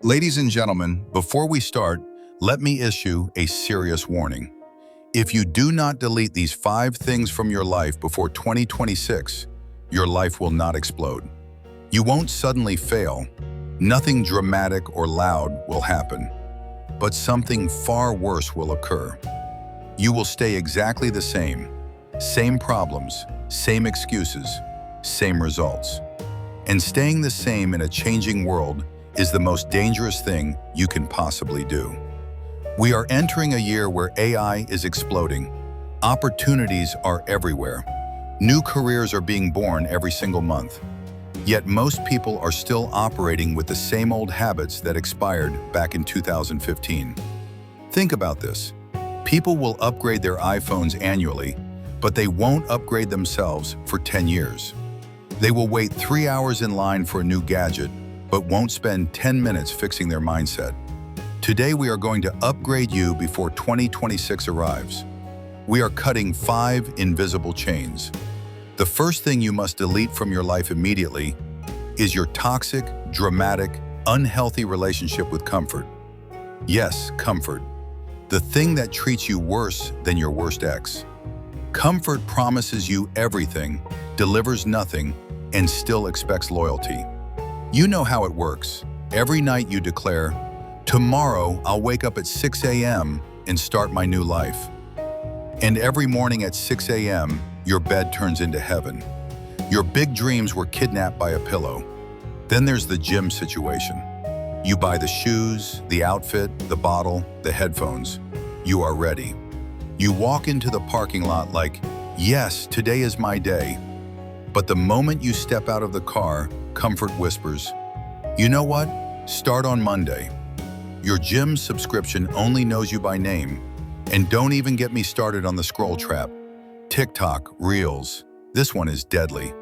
Ladies and gentlemen, before we start, let me issue a serious warning. If you do not delete these 5 things from your life before 2026, your life will not explode. You won't suddenly fail. Nothing dramatic or loud will happen. But something far worse will occur. You will stay exactly the same. Same problems, same excuses, same results. And staying the same in a changing world is the most dangerous thing you can possibly do. We are entering a year where AI is exploding. Opportunities are everywhere. New careers are being born every single month. Yet most people are still operating with the same old habits that expired back in 2015. Think about this. People will upgrade their iPhones annually, but they won't upgrade themselves for 10 years. They will wait 3 hours in line for a new gadget, but won't spend 10 minutes fixing their mindset. Today we are going to upgrade you before 2026 arrives. We are cutting 5 invisible chains. The first thing you must delete from your life immediately is your toxic, dramatic, unhealthy relationship with comfort. Yes, comfort. The thing that treats you worse than your worst ex. Comfort promises you everything, delivers nothing, and still expects loyalty. You know how it works. Every night you declare, "Tomorrow I'll wake up at 6 a.m. and start my new life." And every morning at 6 a.m., your bed turns into heaven. Your big dreams were kidnapped by a pillow. Then there's the gym situation. You buy the shoes, the outfit, the bottle, the headphones. You are ready. You walk into the parking lot like, "Yes, today is my day." But the moment you step out of the car, comfort whispers, "You know what? Start on Monday." Your gym subscription only knows you by name. And don't even get me started on the scroll trap. TikTok, Reels. This one is deadly.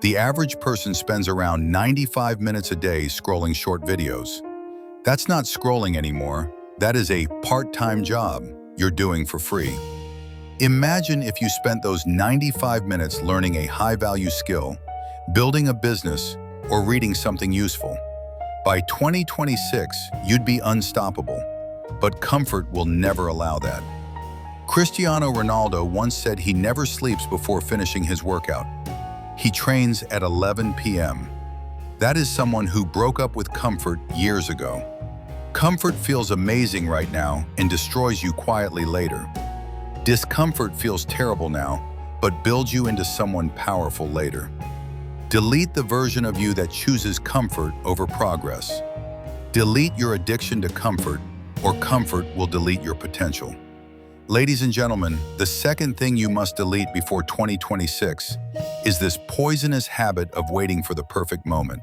The average person spends around 95 minutes a day scrolling short videos. That's not scrolling anymore. That is a part-time job you're doing for free. Imagine if you spent those 95 minutes learning a high-value skill, building a business, or reading something useful. By 2026, you'd be unstoppable, but comfort will never allow that. Cristiano Ronaldo once said he never sleeps before finishing his workout. He trains at 11 p.m. That is someone who broke up with comfort years ago. Comfort feels amazing right now and destroys you quietly later. Discomfort feels terrible now, but builds you into someone powerful later. Delete the version of you that chooses comfort over progress. Delete your addiction to comfort, or comfort will delete your potential. Ladies and gentlemen, the second thing you must delete before 2026 is this poisonous habit of waiting for the perfect moment.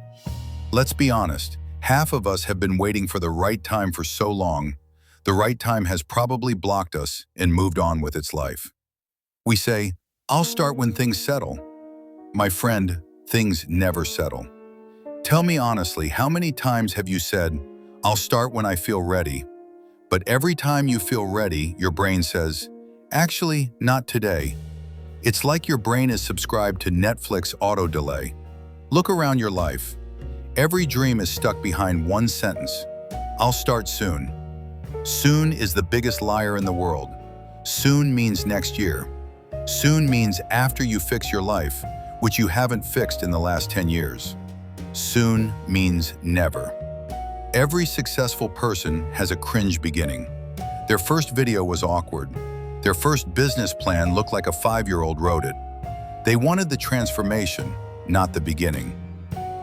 Let's be honest, half of us have been waiting for the right time for so long, the right time has probably blocked us and moved on with its life. We say, "I'll start when things settle." My friend, things never settle. Tell me honestly, how many times have you said, "I'll start when I feel ready"? But every time you feel ready, your brain says, "Actually, not today." It's like your brain is subscribed to Netflix auto delay. Look around your life. Every dream is stuck behind one sentence: "I'll start soon." Soon is the biggest liar in the world. Soon means next year. Soon means after you fix your life, which you haven't fixed in the last 10 years. Soon means never. Every successful person has a cringe beginning. Their first video was awkward. Their first business plan looked like a 5-year-old wrote it. They wanted the transformation, not the beginning.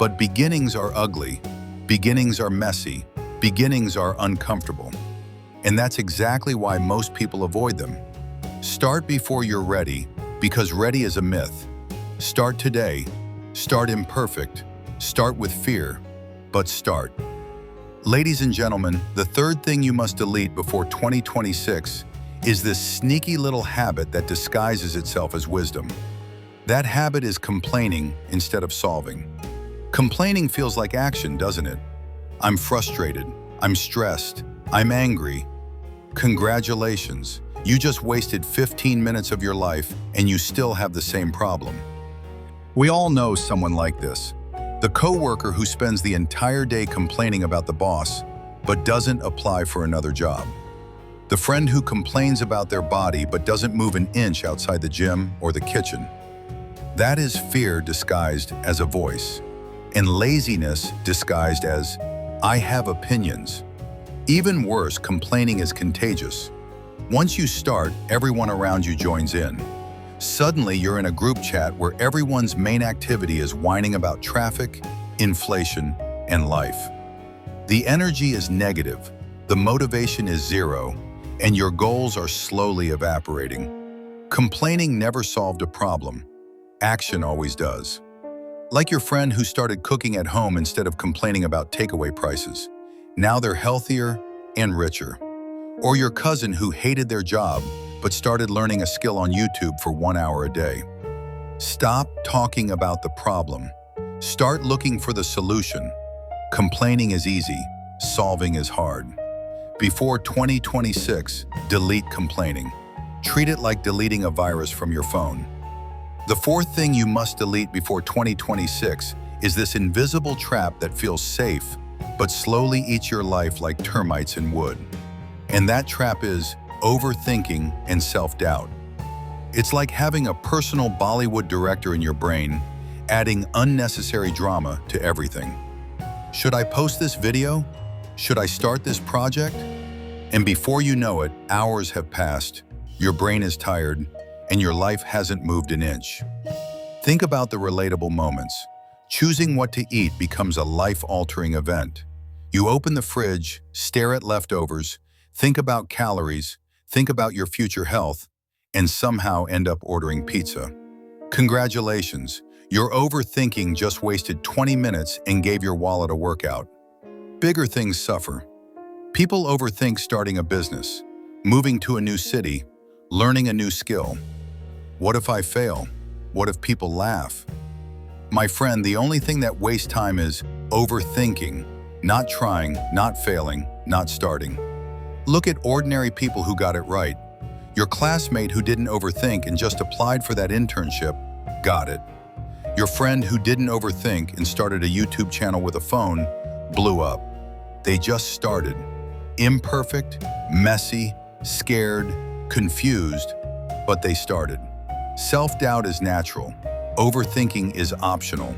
But beginnings are ugly. Beginnings are messy. Beginnings are uncomfortable. And that's exactly why most people avoid them. Start before you're ready, because ready is a myth. Start today. Start imperfect. Start with fear, but start. Ladies and gentlemen, the third thing you must delete before 2026 is this sneaky little habit that disguises itself as wisdom. That habit is complaining instead of solving. Complaining feels like action, doesn't it? I'm frustrated. I'm stressed. I'm angry. Congratulations. You just wasted 15 minutes of your life and you still have the same problem. We all know someone like this. The coworker who spends the entire day complaining about the boss, but doesn't apply for another job. The friend who complains about their body but doesn't move an inch outside the gym or the kitchen. That is fear disguised as a voice, and laziness disguised as, "I have opinions." Even worse, complaining is contagious. Once you start, everyone around you joins in. Suddenly, you're in a group chat where everyone's main activity is whining about traffic, inflation, and life. The energy is negative, the motivation is zero, and your goals are slowly evaporating. Complaining never solved a problem. Action always does. Like your friend who started cooking at home instead of complaining about takeaway prices. Now they're healthier and richer. Or your cousin who hated their job but started learning a skill on YouTube for 1 hour a day. Stop talking about the problem. Start looking for the solution. Complaining is easy, solving is hard. Before 2026, delete complaining. Treat it like deleting a virus from your phone. The fourth thing you must delete before 2026 is this invisible trap that feels safe, but slowly eats your life like termites in wood. And that trap is overthinking and self-doubt. It's like having a personal Bollywood director in your brain, adding unnecessary drama to everything. Should I post this video? Should I start this project? And before you know it, hours have passed, your brain is tired, and your life hasn't moved an inch. Think about the relatable moments. Choosing what to eat becomes a life-altering event. You open the fridge, stare at leftovers, think about calories, think about your future health, and somehow end up ordering pizza. Congratulations, your overthinking just wasted 20 minutes and gave your wallet a workout. Bigger things suffer. People overthink starting a business, moving to a new city, learning a new skill. What if I fail? What if people laugh? My friend, the only thing that wastes time is overthinking, not trying, not failing, not starting. Look at ordinary people who got it right. Your classmate who didn't overthink and just applied for that internship, got it. Your friend who didn't overthink and started a YouTube channel with a phone, blew up. They just started. Imperfect, messy, scared, confused, but they started. Self-doubt is natural. Overthinking is optional.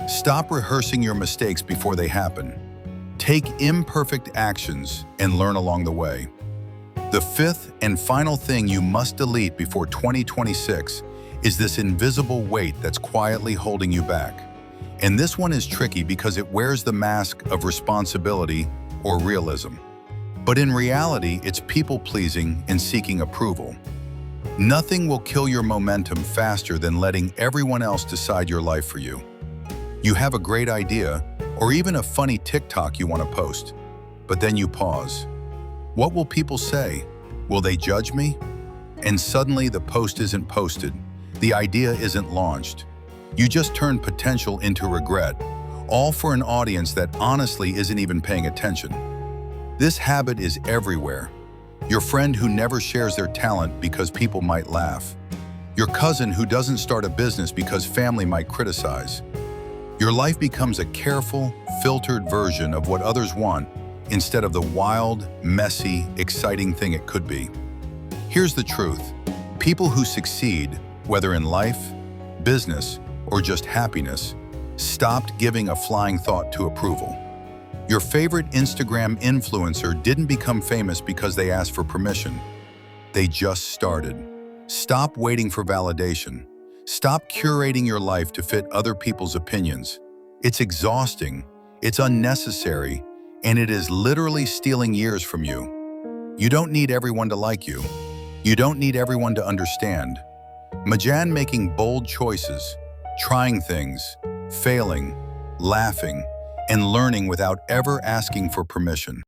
Stop rehearsing your mistakes before they happen. Take imperfect actions and learn along the way. The fifth and final thing you must delete before 2026 is this invisible weight that's quietly holding you back. And this one is tricky because it wears the mask of responsibility or realism. But in reality, it's people-pleasing and seeking approval. Nothing will kill your momentum faster than letting everyone else decide your life for you. You have a great idea, or even a funny TikTok you want to post, but then you pause. What will people say? Will they judge me? And suddenly the post isn't posted. The idea isn't launched. You just turned potential into regret, all for an audience that honestly isn't even paying attention. This habit is everywhere. Your friend who never shares their talent because people might laugh. Your cousin who doesn't start a business because family might criticize. Your life becomes a careful, filtered version of what others want instead of the wild, messy, exciting thing it could be. Here's the truth. People who succeed, whether in life, business, or just happiness, stopped giving a flying thought to approval. Your favorite Instagram influencer didn't become famous because they asked for permission. They just started. Stop waiting for validation. Stop curating your life to fit other people's opinions. It's exhausting, it's unnecessary, and it is literally stealing years from you. You don't need everyone to like you. You don't need everyone to understand. Imagine making bold choices, trying things, failing, laughing, and learning without ever asking for permission.